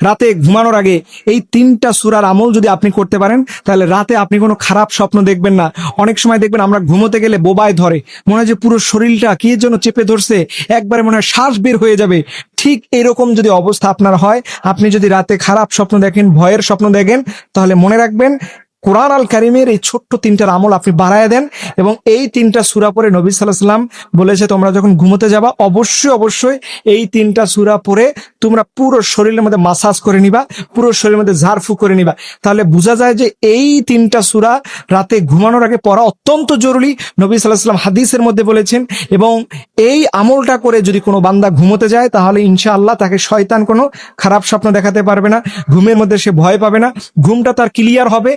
রাতে ঘুমানোর আগে এই 3টা সূরার আমল যদি আপনি করতে পারেন, তাহলে রাতে আপনি কোনো খারাপ স্বপ্ন দেখবেন না। অনেক সময় দেখবেন আমরা ঘুমোতে গেলে বোবায় ধরে, মনে হয় যে পুরো শরীরটা কি যেন চেপে ধরছে, একবারে মনে হয় শ্বাস বের হয়ে যাবে। ঠিক এরকম যদি অবস্থা আপনার হয়, আপনি যদি রাতে খারাপ স্বপ্ন দেখেন, ভয়ের স্বপ্ন দেখেন, তাহলে মনে রাখবেন কোরআন আল কারিমের এই ছোট্ট 3টার আমল আপনি বাড়ায় দেন, এবং এই 3টা সূরা পড়ে নবী সাল্লাল্লাহু আলাইহি সাল্লাম বলেছে তোমরা যখন ঘুমোতে যাবা অবশ্যই এই 3টা সূরা পড়ে তোমরা পুরো শরীরের মধ্যে মাসাজ করে নিবা, পুরো শরীরের মধ্যে ঝাড়ফুঁক করে নিবা। তাহলে বোঝা যায় যে এই 3টা সূরা রাতে ঘুমানোর আগে পড়া অত্যন্ত জরুরি, নবী সাল্লাল্লাহু আলাইহি সাল্লাম হাদিসের মধ্যে বলেছেন। এবং এই আমলটা করে যদি কোনো বান্দা ঘুমোতে যায়, তাহলে ইনশাআল্লাহ তাকে শয়তান কোনো খারাপ স্বপ্ন দেখাতে পারবে না, ঘুমের মধ্যে সে ভয় পাবে না, ঘুমটা তার ক্লিয়ার হবে।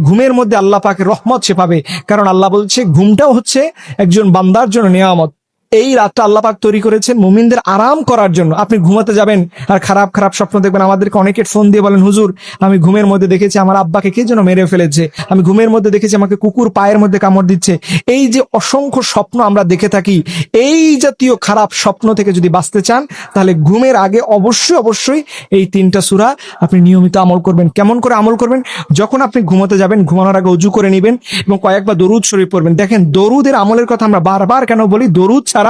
ঘুমের মধ্যে আল্লাহ পাকের রহমত সে পাবে, কারণ আল্লাহ বলছে ঘুমটাও হচ্ছে একজন বান্দার জন্য নিয়ামত। এই রাতটা আল্লাহ পাক তৈরি করেছেন মুমিনদের আরাম করার জন্য। আপনি ঘুমাতে যাবেন আর খারাপ খারাপ স্বপ্ন দেখবেন। আমাদেরকে অনেকে ফোন দিয়ে বলেন, হুজুর আমি ঘুমের মধ্যে দেখেছি আমার আব্বাকে কে যেন মেরে ফেলেছে, আমি ঘুমের মধ্যে দেখেছি আমাকে কুকুর পায়ের মধ্যে কামড় দিচ্ছে। এই যে অসংখ্য স্বপ্ন আমরা দেখে থাকি, এই জাতীয় খারাপ স্বপ্ন থেকে যদি বাঁচতে চান, তাহলে ঘুমের আগে অবশ্যই এই 3টা সূরা আপনি নিয়মিত আমল করবেন। কেমন করে আমল করবেন? যখন আপনি ঘুমাতে যাবেন, ঘুমানোর আগে ওযু করে নেবেন এবং কয়েকবার দরুদ শরীফ পড়বেন। দেখেন দরুদের আমলের কথা আমরা বারবার কেন বলি, দরুদ ছাড়া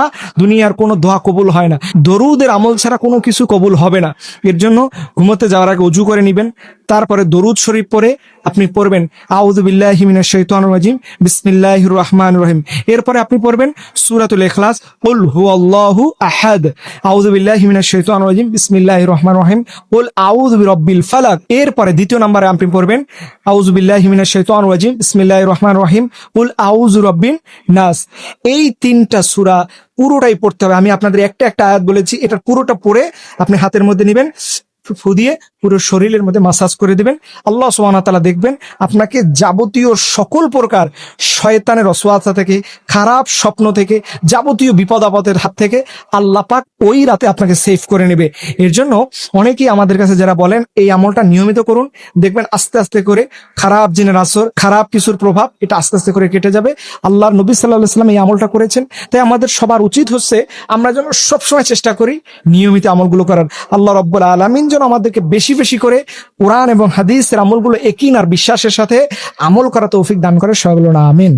দুনিয়ার কোনো দোয়া কবুল হয় না, দরুদের আমল ছাড়া কোনো কিছু কবুল হবে না। এর জন্য ঘুমোতে যাওয়ার আগে ওযু করে নেবেন, তারপরে দরুদ শরীফ পড়ে আপনি পড়বেন আউযু বিল্লাহি মিনাশ শাইতানির রাজিম বিসমিল্লাহির রহমানির রহিম। এরপরে আপনি পড়বেন সূরাতুল ইখলাস, কুল হুয়াল্লাহু আহাদ, আউযু বিল্লাহি মিনাশ শাইতানির রাজিম বিসমিল্লাহির রহমানির রহিম, কুল আউযু বিরাব্বিল ফালাক। এরপরে দ্বিতীয় নম্বরে আপনি পড়বেন আউযু বিল্লাহি মিনাশ শাইতানির রাজিম বিসমিল্লাহির রহমানির রহিম, কুল আউযু বিরাব্বিন নাস। এই 3টা সূরা পুরোটাই পড়তে হবে। আমি আপনাদের একটা আয়াত বলেছি, এটা পুরোটা পড়ে আপনি হাতের মধ্যে নেবেন, ফু দিয়ে পুরো শরীরের মধ্যে মাসাজ করে দিবেন। আল্লাহ সুবহানাহু ওয়া তাআলা দেখবেন আপনাকে যাবতীয় সকল প্রকার শয়তানের ওয়াসওয়াসা থেকে, খারাপ স্বপ্ন থেকে, যাবতীয় বিপদ আপদের হাত থেকে আল্লাহ পাক ওই রাতে আপনাকে সেভ করে নেবে। এর জন্য অনেকেই আমাদের কাছে যারা বলেন এই আমলটা নিয়মিত করুন, দেখবেন আস্তে আস্তে করে খারাপ জিনের আসর, খারাপ কিছুর প্রভাব এটা আস্তে আস্তে করে কেটে যাবে। আল্লাহর নবী সাল্লাল্লাহু আলাইহি ওয়াসাল্লাম এই আমলটা করেছেন, তাই আমাদের সবার উচিত হচ্ছে আমরা যেন সবসময় চেষ্টা করি নিয়মিত আমলগুলো করার। আল্লাহ রাব্বুল আলামিন যেন আমাদেরকে বেশি করে কোরআন এবং হাদিসের আমলগুলো ইয়াকিন আর বিশ্বাসের সাথে আমল করা তৌফিক দান করে। সকলে আমিন।